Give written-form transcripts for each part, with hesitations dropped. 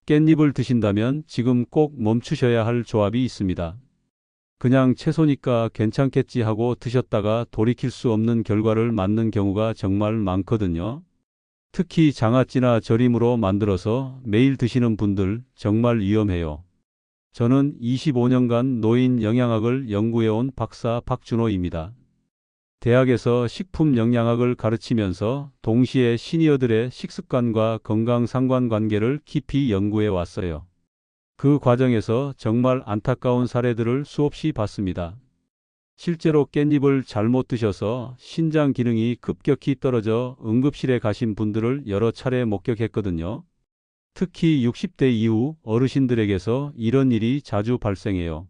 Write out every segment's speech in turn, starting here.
깻잎을 드신다면 지금 꼭 멈추셔야 할 조합이 있습니다. 그냥 채소니까 괜찮겠지 하고 드셨다가 돌이킬 수 없는 결과를 맞는 경우가 정말 많거든요. 특히 장아찌나 절임으로 만들어서 매일 드시는 분들 정말 위험해요. 저는 25년간 노인 영양학을 연구해온 박사 박준호입니다. 대학에서 식품영양학을 가르치면서 동시에 시니어들의 식습관과 건강 상관관계를 깊이 연구해 왔어요. 그 과정에서 정말 안타까운 사례들을 수없이 봤습니다. 실제로 깻잎을 잘못 드셔서 신장 기능이 급격히 떨어져 응급실에 가신 분들을 여러 차례 목격했거든요. 특히 60대 이후 어르신들에게서 이런 일이 자주 발생해요.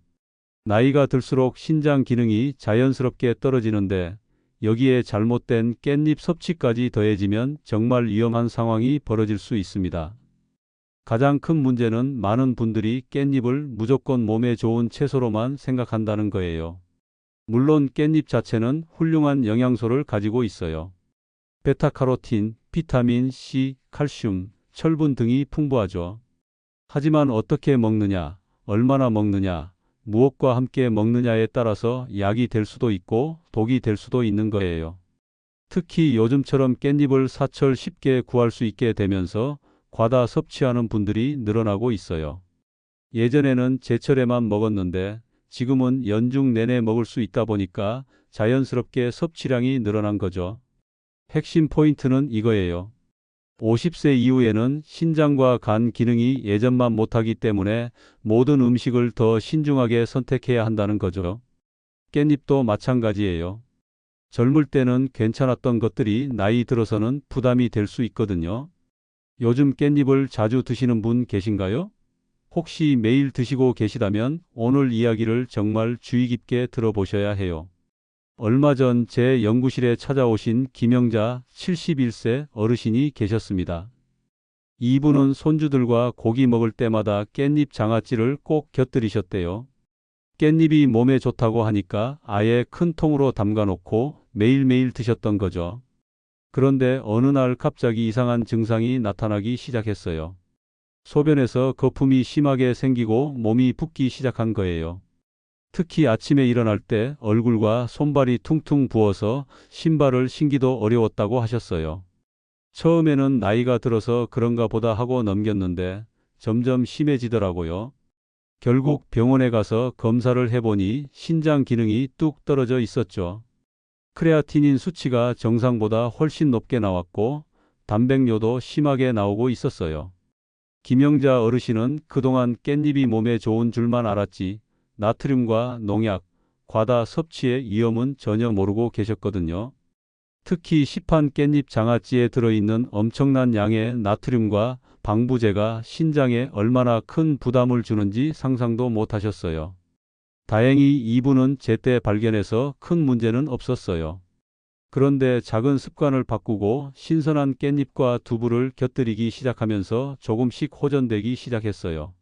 나이가 들수록 신장 기능이 자연스럽게 떨어지는데 여기에 잘못된 깻잎 섭취까지 더해지면 정말 위험한 상황이 벌어질 수 있습니다. 가장 큰 문제는 많은 분들이 깻잎을 무조건 몸에 좋은 채소로만 생각한다는 거예요. 물론 깻잎 자체는 훌륭한 영양소를 가지고 있어요. 베타카로틴, 비타민 C, 칼슘, 철분 등이 풍부하죠. 하지만 어떻게 먹느냐, 얼마나 먹느냐, 무엇과 함께 먹느냐에 따라서 약이 될 수도 있고 독이 될 수도 있는 거예요. 특히 요즘처럼 깻잎을 사철 쉽게 구할 수 있게 되면서 과다 섭취하는 분들이 늘어나고 있어요. 예전에는 제철에만 먹었는데 지금은 연중 내내 먹을 수 있다 보니까 자연스럽게 섭취량이 늘어난 거죠. 핵심 포인트는 이거예요. 50세 이후에는 신장과 간 기능이 예전만 못하기 때문에 모든 음식을 더 신중하게 선택해야 한다는 거죠. 깻잎도 마찬가지예요. 젊을 때는 괜찮았던 것들이 나이 들어서는 부담이 될 수 있거든요. 요즘 깻잎을 자주 드시는 분 계신가요? 혹시 매일 드시고 계시다면 오늘 이야기를 정말 주의 깊게 들어보셔야 해요. 얼마 전 제 연구실에 찾아오신 김영자 71세 어르신이 계셨습니다. 이분은 손주들과 고기 먹을 때마다 깻잎 장아찌를 꼭 곁들이셨대요. 깻잎이 몸에 좋다고 하니까 아예 큰 통으로 담가 놓고 매일매일 드셨던 거죠. 그런데 어느 날 갑자기 이상한 증상이 나타나기 시작했어요. 소변에서 거품이 심하게 생기고 몸이 붓기 시작한 거예요. 특히 아침에 일어날 때 얼굴과 손발이 퉁퉁 부어서 신발을 신기도 어려웠다고 하셨어요. 처음에는 나이가 들어서 그런가 보다 하고 넘겼는데 점점 심해지더라고요. 결국 병원에 가서 검사를 해보니 신장 기능이 뚝 떨어져 있었죠. 크레아티닌 수치가 정상보다 훨씬 높게 나왔고 단백뇨도 심하게 나오고 있었어요. 김영자 어르신은 그동안 깻잎이 몸에 좋은 줄만 알았지 나트륨과 농약, 과다 섭취의 위험은 전혀 모르고 계셨거든요. 특히 시판 깻잎 장아찌에 들어있는 엄청난 양의 나트륨과 방부제가 신장에 얼마나 큰 부담을 주는지 상상도 못 하셨어요. 다행히 이분은 제때 발견해서 큰 문제는 없었어요. 그런데 작은 습관을 바꾸고 신선한 깻잎과 두부를 곁들이기 시작하면서 조금씩 호전되기 시작했어요.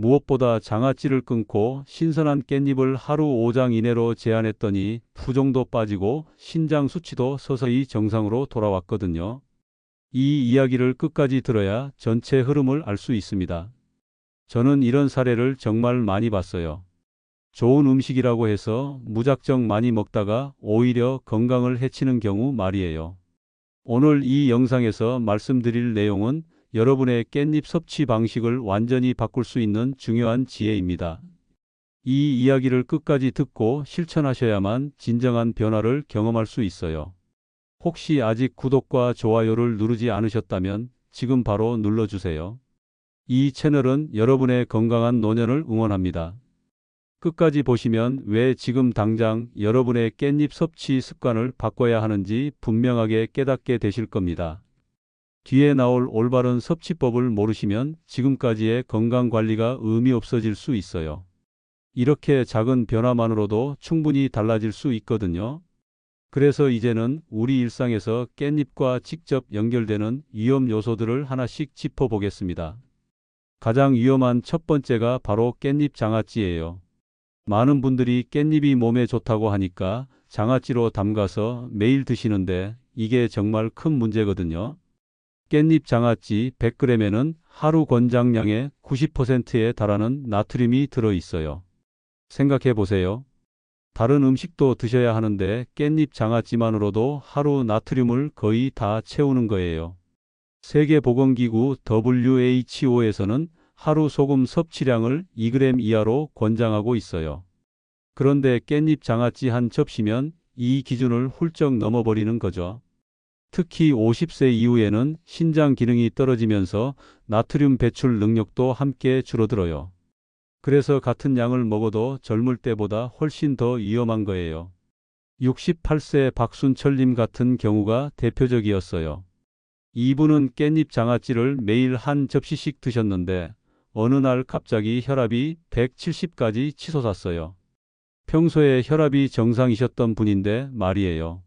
무엇보다 장아찌를 끊고 신선한 깻잎을 하루 5장 이내로 제한했더니 부종도 빠지고 신장 수치도 서서히 정상으로 돌아왔거든요. 이 이야기를 끝까지 들어야 전체 흐름을 알 수 있습니다. 저는 이런 사례를 정말 많이 봤어요. 좋은 음식이라고 해서 무작정 많이 먹다가 오히려 건강을 해치는 경우 말이에요. 오늘 이 영상에서 말씀드릴 내용은 여러분의 깻잎 섭취 방식을 완전히 바꿀 수 있는 중요한 지혜입니다. 이 이야기를 끝까지 듣고 실천하셔야만 진정한 변화를 경험할 수 있어요. 혹시 아직 구독과 좋아요를 누르지 않으셨다면 지금 바로 눌러주세요. 이 채널은 여러분의 건강한 노년을 응원합니다. 끝까지 보시면 왜 지금 당장 여러분의 깻잎 섭취 습관을 바꿔야 하는지 분명하게 깨닫게 되실 겁니다. 뒤에 나올 올바른 섭취법을 모르시면 지금까지의 건강관리가 의미 없어질 수 있어요. 이렇게 작은 변화만으로도 충분히 달라질 수 있거든요. 그래서 이제는 우리 일상에서 깻잎과 직접 연결되는 위험 요소들을 하나씩 짚어보겠습니다. 가장 위험한 첫 번째가 바로 깻잎 장아찌예요. 많은 분들이 깻잎이 몸에 좋다고 하니까 장아찌로 담가서 매일 드시는데 이게 정말 큰 문제거든요. 깻잎 장아찌 100g에는 하루 권장량의 90%에 달하는 나트륨이 들어 있어요. 생각해 보세요. 다른 음식도 드셔야 하는데 깻잎 장아찌만으로도 하루 나트륨을 거의 다 채우는 거예요. 세계보건기구 WHO에서는 하루 소금 섭취량을 2g 이하로 권장하고 있어요. 그런데 깻잎 장아찌 한 접시면 이 기준을 훌쩍 넘어버리는 거죠. 특히 50세 이후에는 신장 기능이 떨어지면서 나트륨 배출 능력도 함께 줄어들어요. 그래서 같은 양을 먹어도 젊을 때보다 훨씬 더 위험한 거예요. 68세 박순철님 같은 경우가 대표적이었어요. 이분은 깻잎 장아찌를 매일 한 접시씩 드셨는데 어느 날 갑자기 혈압이 170까지 치솟았어요. 평소에 혈압이 정상이셨던 분인데 말이에요.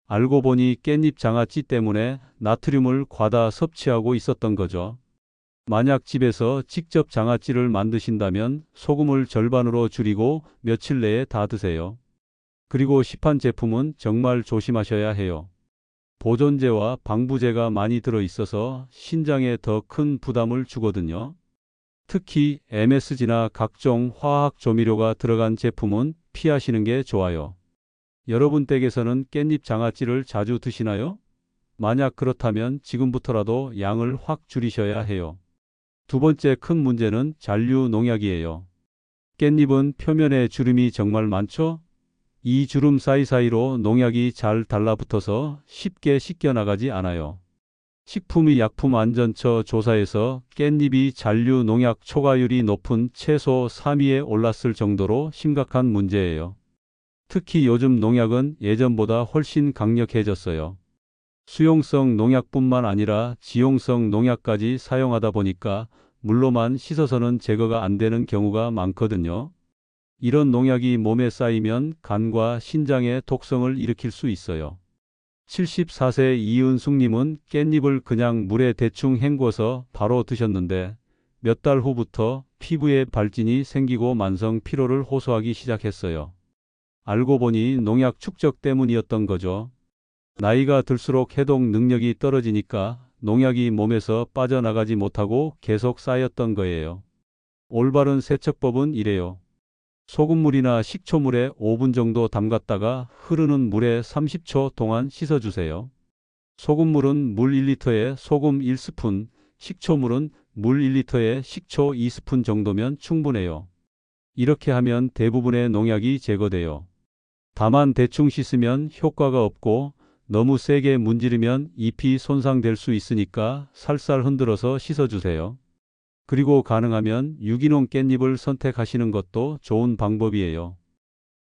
알고 보니 깻잎 장아찌 때문에 나트륨을 과다 섭취하고 있었던 거죠. 만약 집에서 직접 장아찌를 만드신다면 소금을 절반으로 줄이고 며칠 내에 다 드세요. 그리고 시판 제품은 정말 조심하셔야 해요. 보존제와 방부제가 많이 들어 있어서 신장에 더 큰 부담을 주거든요. 특히 MSG나 각종 화학 조미료가 들어간 제품은 피하시는 게 좋아요. 여러분 댁에서는 깻잎 장아찌를 자주 드시나요? 만약 그렇다면 지금부터라도 양을 확 줄이셔야 해요. 두 번째 큰 문제는 잔류 농약이에요. 깻잎은 표면에 주름이 정말 많죠? 이 주름 사이사이로 농약이 잘 달라붙어서 쉽게 씻겨나가지 않아요. 식품의약품안전처 조사에서 깻잎이 잔류 농약 초과율이 높은 최소 3위에 올랐을 정도로 심각한 문제예요. 특히 요즘 농약은 예전보다 훨씬 강력해졌어요. 수용성 농약뿐만 아니라 지용성 농약까지 사용하다 보니까 물로만 씻어서는 제거가 안 되는 경우가 많거든요. 이런 농약이 몸에 쌓이면 간과 신장에 독성을 일으킬 수 있어요. 74세 이은숙님은 깻잎을 그냥 물에 대충 헹궈서 바로 드셨는데 몇 달 후부터 피부에 발진이 생기고 만성 피로를 호소하기 시작했어요. 알고 보니 농약 축적 때문이었던 거죠. 나이가 들수록 해독 능력이 떨어지니까 농약이 몸에서 빠져나가지 못하고 계속 쌓였던 거예요. 올바른 세척법은 이래요. 소금물이나 식초물에 5분 정도 담갔다가 흐르는 물에 30초 동안 씻어주세요. 소금물은 물 1리터에 소금 1스푼, 식초물은 물 1리터에 식초 2스푼 정도면 충분해요. 이렇게 하면 대부분의 농약이 제거돼요. 다만 대충 씻으면 효과가 없고 너무 세게 문지르면 잎이 손상될 수 있으니까 살살 흔들어서 씻어주세요. 그리고 가능하면 유기농 깻잎을 선택하시는 것도 좋은 방법이에요.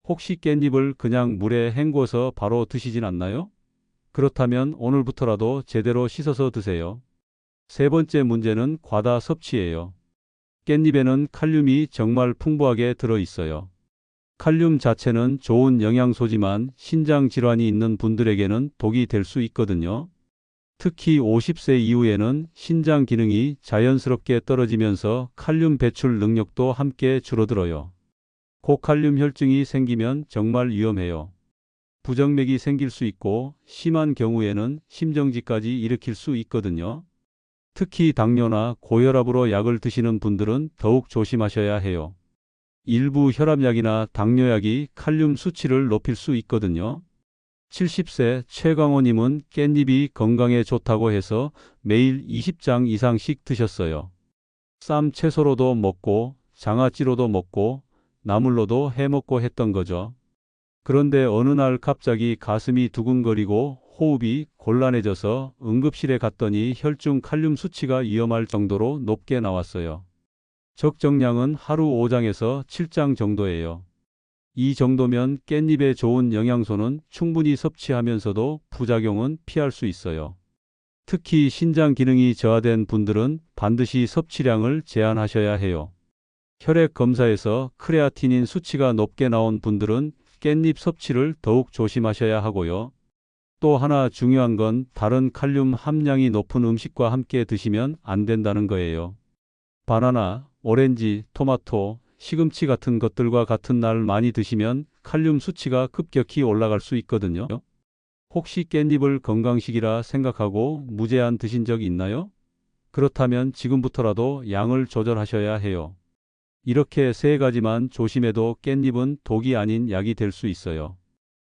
혹시 깻잎을 그냥 물에 헹궈서 바로 드시진 않나요? 그렇다면 오늘부터라도 제대로 씻어서 드세요. 세 번째 문제는 과다 섭취예요. 깻잎에는 칼륨이 정말 풍부하게 들어 있어요. 칼륨 자체는 좋은 영양소지만 신장 질환이 있는 분들에게는 독이 될 수 있거든요. 특히 50세 이후에는 신장 기능이 자연스럽게 떨어지면서 칼륨 배출 능력도 함께 줄어들어요. 고칼륨 혈증이 생기면 정말 위험해요. 부정맥이 생길 수 있고 심한 경우에는 심정지까지 일으킬 수 있거든요. 특히 당뇨나 고혈압으로 약을 드시는 분들은 더욱 조심하셔야 해요. 일부 혈압약이나 당뇨약이 칼륨 수치를 높일 수 있거든요. 70세 최광호님은 깻잎이 건강에 좋다고 해서 매일 20장 이상씩 드셨어요. 쌈 채소로도 먹고 장아찌로도 먹고 나물로도 해먹고 했던 거죠. 그런데 어느 날 갑자기 가슴이 두근거리고 호흡이 곤란해져서 응급실에 갔더니 혈중 칼륨 수치가 위험할 정도로 높게 나왔어요. 적정량은 하루 5장에서 7장 정도예요. 이 정도면 깻잎에 좋은 영양소는 충분히 섭취하면서도 부작용은 피할 수 있어요. 특히 신장 기능이 저하된 분들은 반드시 섭취량을 제한하셔야 해요. 혈액 검사에서 크레아티닌 수치가 높게 나온 분들은 깻잎 섭취를 더욱 조심하셔야 하고요. 또 하나 중요한 건 다른 칼륨 함량이 높은 음식과 함께 드시면 안 된다는 거예요. 바나나, 오렌지, 토마토, 시금치 같은 것들과 같은 날 많이 드시면 칼륨 수치가 급격히 올라갈 수 있거든요. 혹시 깻잎을 건강식이라 생각하고 무제한 드신 적 있나요? 그렇다면 지금부터라도 양을 조절하셔야 해요. 이렇게 세 가지만 조심해도 깻잎은 독이 아닌 약이 될 수 있어요.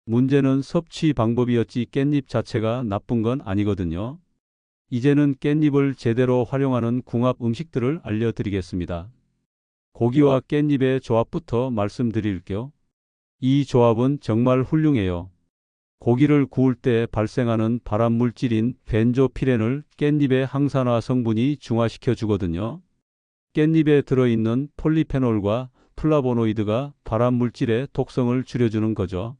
문제는 섭취 방법이었지 깻잎 자체가 나쁜 건 아니거든요. 이제는 깻잎을 제대로 활용하는 궁합 음식들을 알려드리겠습니다. 고기와 깻잎의 조합부터 말씀드릴게요. 이 조합은 정말 훌륭해요. 고기를 구울 때 발생하는 발암 물질인 벤조피렌을 깻잎의 항산화 성분이 중화시켜 주거든요. 깻잎에 들어있는 폴리페놀과 플라보노이드가 발암 물질의 독성을 줄여주는 거죠.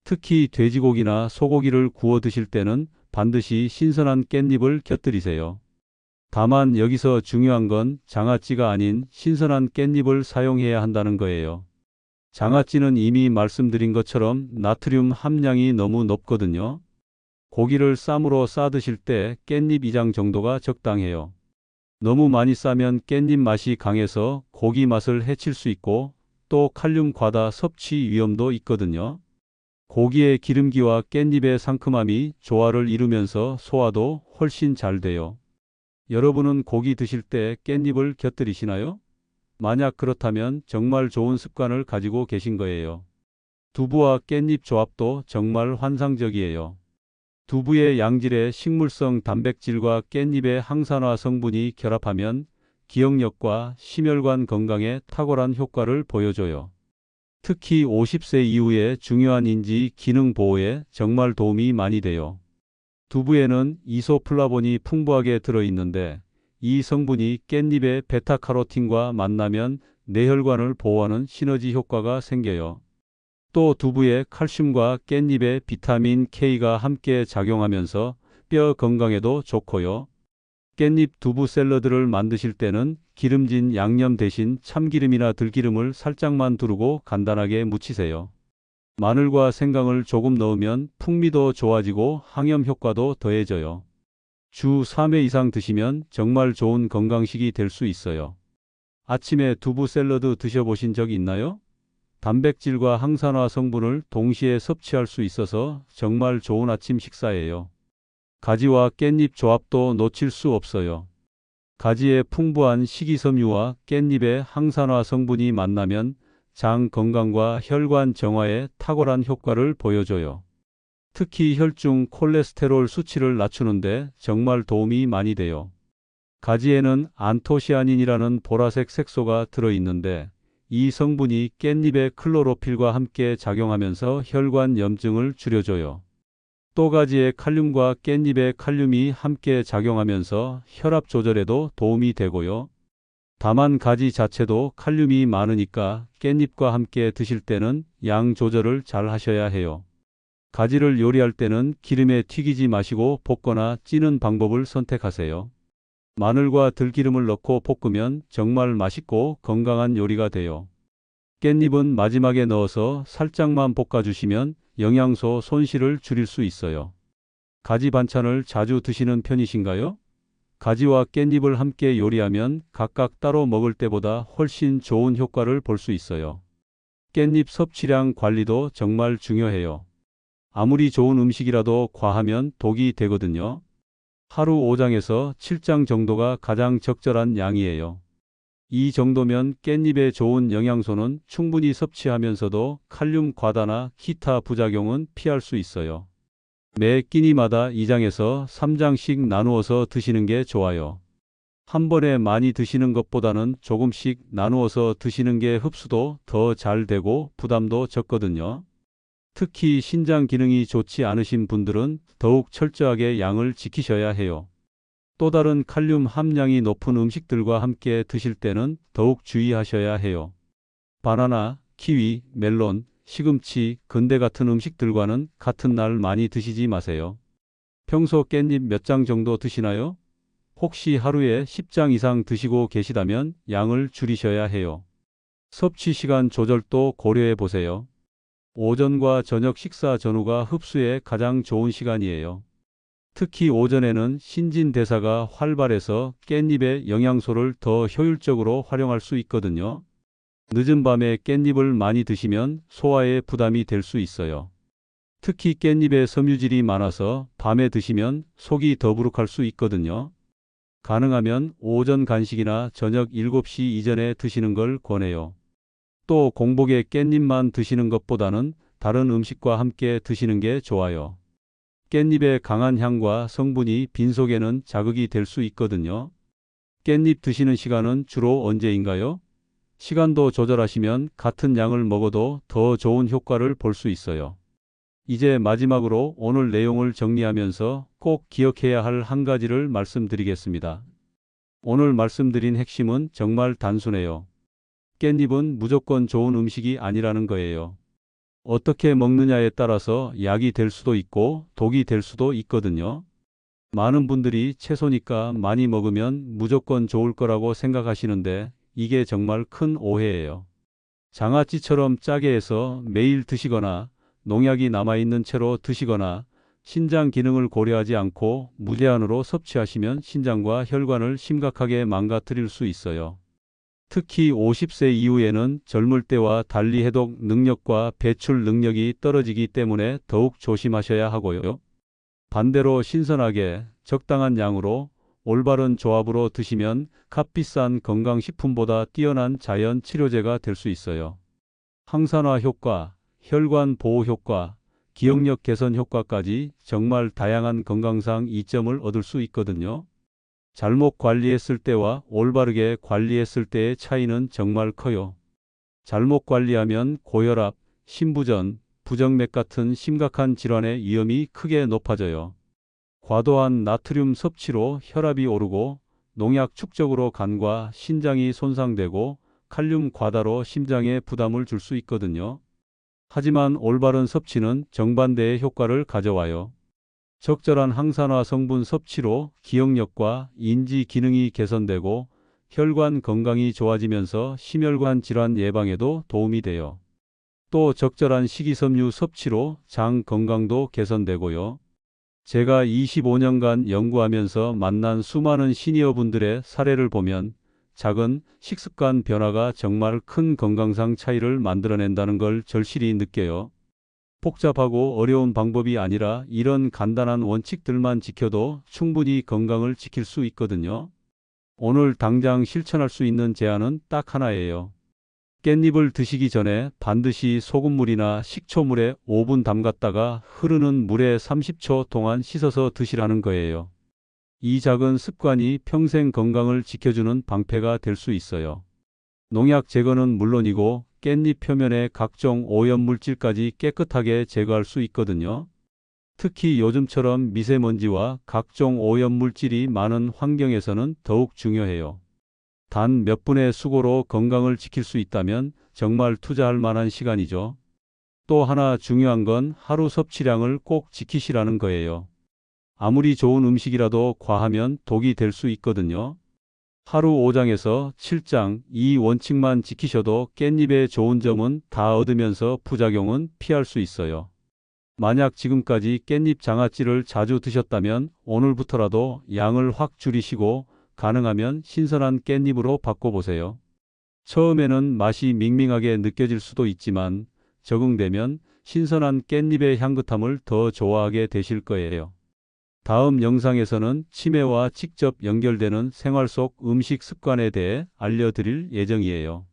특히 돼지고기나 소고기를 구워 드실 때는 반드시 신선한 깻잎을 곁들이세요. 다만 여기서 중요한 건 장아찌가 아닌 신선한 깻잎을 사용해야 한다는 거예요. 장아찌는 이미 말씀드린 것처럼 나트륨 함량이 너무 높거든요. 고기를 쌈으로 싸 드실 때 깻잎 2장 정도가 적당해요. 너무 많이 싸면 깻잎 맛이 강해서 고기 맛을 해칠 수 있고 또 칼륨 과다 섭취 위험도 있거든요. 고기의 기름기와 깻잎의 상큼함이 조화를 이루면서 소화도 훨씬 잘 돼요. 여러분은 고기 드실 때 깻잎을 곁들이시나요? 만약 그렇다면 정말 좋은 습관을 가지고 계신 거예요. 두부와 깻잎 조합도 정말 환상적이에요. 두부의 양질의 식물성 단백질과 깻잎의 항산화 성분이 결합하면 기억력과 심혈관 건강에 탁월한 효과를 보여줘요. 특히 50세 이후의 중요한 인지 기능 보호에 정말 도움이 많이 돼요. 두부에는 이소플라본이 풍부하게 들어있는데 이 성분이 깻잎의 베타카로틴과 만나면 뇌혈관을 보호하는 시너지 효과가 생겨요. 또 두부의 칼슘과 깻잎의 비타민 K가 함께 작용하면서 뼈 건강에도 좋고요. 깻잎 두부 샐러드를 만드실 때는 기름진 양념 대신 참기름이나 들기름을 살짝만 두르고 간단하게 무치세요. 마늘과 생강을 조금 넣으면 풍미도 좋아지고 항염 효과도 더해져요. 주 3회 이상 드시면 정말 좋은 건강식이 될 수 있어요. 아침에 두부 샐러드 드셔보신 적 있나요? 단백질과 항산화 성분을 동시에 섭취할 수 있어서 정말 좋은 아침 식사예요. 가지와 깻잎 조합도 놓칠 수 없어요. 가지의 풍부한 식이섬유와 깻잎의 항산화 성분이 만나면 장 건강과 혈관 정화에 탁월한 효과를 보여줘요. 특히 혈중 콜레스테롤 수치를 낮추는데 정말 도움이 많이 돼요. 가지에는 안토시아닌이라는 보라색 색소가 들어있는데 이 성분이 깻잎의 클로로필과 함께 작용하면서 혈관 염증을 줄여줘요. 또 가지의 칼륨과 깻잎의 칼륨이 함께 작용하면서 혈압 조절에도 도움이 되고요. 다만 가지 자체도 칼륨이 많으니까 깻잎과 함께 드실 때는 양 조절을 잘 하셔야 해요. 가지를 요리할 때는 기름에 튀기지 마시고 볶거나 찌는 방법을 선택하세요. 마늘과 들기름을 넣고 볶으면 정말 맛있고 건강한 요리가 돼요. 깻잎은 마지막에 넣어서 살짝만 볶아주시면 영양소 손실을 줄일 수 있어요. 가지 반찬을 자주 드시는 편이신가요? 가지와 깻잎을 함께 요리하면 각각 따로 먹을 때보다 훨씬 좋은 효과를 볼 수 있어요. 깻잎 섭취량 관리도 정말 중요해요. 아무리 좋은 음식이라도 과하면 독이 되거든요. 하루 5장에서 7장 정도가 가장 적절한 양이에요. 이 정도면 깻잎의 좋은 영양소는 충분히 섭취하면서도 칼륨 과다나 기타 부작용은 피할 수 있어요. 매 끼니마다 2장에서 3장씩 나누어서 드시는 게 좋아요. 한 번에 많이 드시는 것보다는 조금씩 나누어서 드시는 게 흡수도 더 잘 되고 부담도 적거든요. 특히 신장 기능이 좋지 않으신 분들은 더욱 철저하게 양을 지키셔야 해요. 또 다른 칼륨 함량이 높은 음식들과 함께 드실 때는 더욱 주의하셔야 해요. 바나나, 키위, 멜론, 시금치, 건대 같은 음식들과는 같은 날 많이 드시지 마세요. 평소 깻잎 몇 장 정도 드시나요? 혹시 하루에 10장 이상 드시고 계시다면 양을 줄이셔야 해요. 섭취 시간 조절도 고려해 보세요. 오전과 저녁 식사 전후가 흡수에 가장 좋은 시간이에요. 특히 오전에는 신진대사가 활발해서 깻잎의 영양소를 더 효율적으로 활용할 수 있거든요. 늦은 밤에 깻잎을 많이 드시면 소화에 부담이 될 수 있어요. 특히 깻잎에 섬유질이 많아서 밤에 드시면 속이 더부룩할 수 있거든요. 가능하면 오전 간식이나 저녁 7시 이전에 드시는 걸 권해요. 또 공복에 깻잎만 드시는 것보다는 다른 음식과 함께 드시는 게 좋아요. 깻잎의 강한 향과 성분이 빈속에는 자극이 될 수 있거든요. 깻잎 드시는 시간은 주로 언제인가요? 시간도 조절하시면 같은 양을 먹어도 더 좋은 효과를 볼 수 있어요. 이제 마지막으로 오늘 내용을 정리하면서 꼭 기억해야 할 한 가지를 말씀드리겠습니다. 오늘 말씀드린 핵심은 정말 단순해요. 깻잎은 무조건 좋은 음식이 아니라는 거예요. 어떻게 먹느냐에 따라서 약이 될 수도 있고 독이 될 수도 있거든요. 많은 분들이 채소니까 많이 먹으면 무조건 좋을 거라고 생각하시는데 이게 정말 큰 오해예요. 장아찌처럼 짜게 해서 매일 드시거나 농약이 남아있는 채로 드시거나 신장 기능을 고려하지 않고 무제한으로 섭취하시면 신장과 혈관을 심각하게 망가뜨릴 수 있어요. 특히 50세 이후에는 젊을 때와 달리 해독 능력과 배출 능력이 떨어지기 때문에 더욱 조심하셔야 하고요. 반대로 신선하게 적당한 양으로 올바른 조합으로 드시면 값비싼 건강식품보다 뛰어난 자연 치료제가 될 수 있어요. 항산화 효과, 혈관 보호 효과, 기억력 개선 효과까지 정말 다양한 건강상 이점을 얻을 수 있거든요. 잘못 관리했을 때와 올바르게 관리했을 때의 차이는 정말 커요. 잘못 관리하면 고혈압, 심부전, 부정맥 같은 심각한 질환의 위험이 크게 높아져요. 과도한 나트륨 섭취로 혈압이 오르고 농약 축적으로 간과 신장이 손상되고 칼륨 과다로 심장에 부담을 줄 수 있거든요. 하지만 올바른 섭취는 정반대의 효과를 가져와요. 적절한 항산화 성분 섭취로 기억력과 인지 기능이 개선되고 혈관 건강이 좋아지면서 심혈관 질환 예방에도 도움이 돼요. 또 적절한 식이섬유 섭취로 장 건강도 개선되고요. 제가 25년간 연구하면서 만난 수많은 시니어분들의 사례를 보면 작은 식습관 변화가 정말 큰 건강상 차이를 만들어낸다는 걸 절실히 느껴요. 복잡하고 어려운 방법이 아니라 이런 간단한 원칙들만 지켜도 충분히 건강을 지킬 수 있거든요. 오늘 당장 실천할 수 있는 제안은 딱 하나예요. 깻잎을 드시기 전에 반드시 소금물이나 식초물에 5분 담갔다가 흐르는 물에 30초 동안 씻어서 드시라는 거예요. 이 작은 습관이 평생 건강을 지켜주는 방패가 될 수 있어요. 농약 제거는 물론이고 깻잎 표면의 각종 오염물질까지 깨끗하게 제거할 수 있거든요. 특히 요즘처럼 미세먼지와 각종 오염물질이 많은 환경에서는 더욱 중요해요. 단 몇 분의 수고로 건강을 지킬 수 있다면 정말 투자할 만한 시간이죠. 또 하나 중요한 건 하루 섭취량을 꼭 지키시라는 거예요. 아무리 좋은 음식이라도 과하면 독이 될 수 있거든요. 하루 5장에서 7장 이 원칙만 지키셔도 깻잎의 좋은 점은 다 얻으면서 부작용은 피할 수 있어요. 만약 지금까지 깻잎 장아찌를 자주 드셨다면 오늘부터라도 양을 확 줄이시고 가능하면 신선한 깻잎으로 바꿔보세요. 처음에는 맛이 밍밍하게 느껴질 수도 있지만 적응되면 신선한 깻잎의 향긋함을 더 좋아하게 되실 거예요. 다음 영상에서는 치매와 직접 연결되는 생활 속 음식 습관에 대해 알려드릴 예정이에요.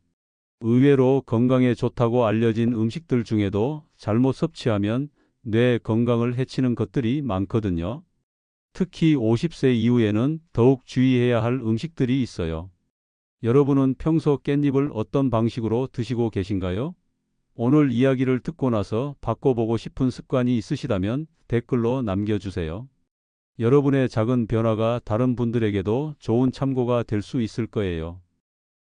의외로 건강에 좋다고 알려진 음식들 중에도 잘못 섭취하면 뇌 건강을 해치는 것들이 많거든요. 특히 50세 이후에는 더욱 주의해야 할 음식들이 있어요. 여러분은 평소 깻잎을 어떤 방식으로 드시고 계신가요? 오늘 이야기를 듣고 나서 바꿔보고 싶은 습관이 있으시다면 댓글로 남겨주세요. 여러분의 작은 변화가 다른 분들에게도 좋은 참고가 될 수 있을 거예요.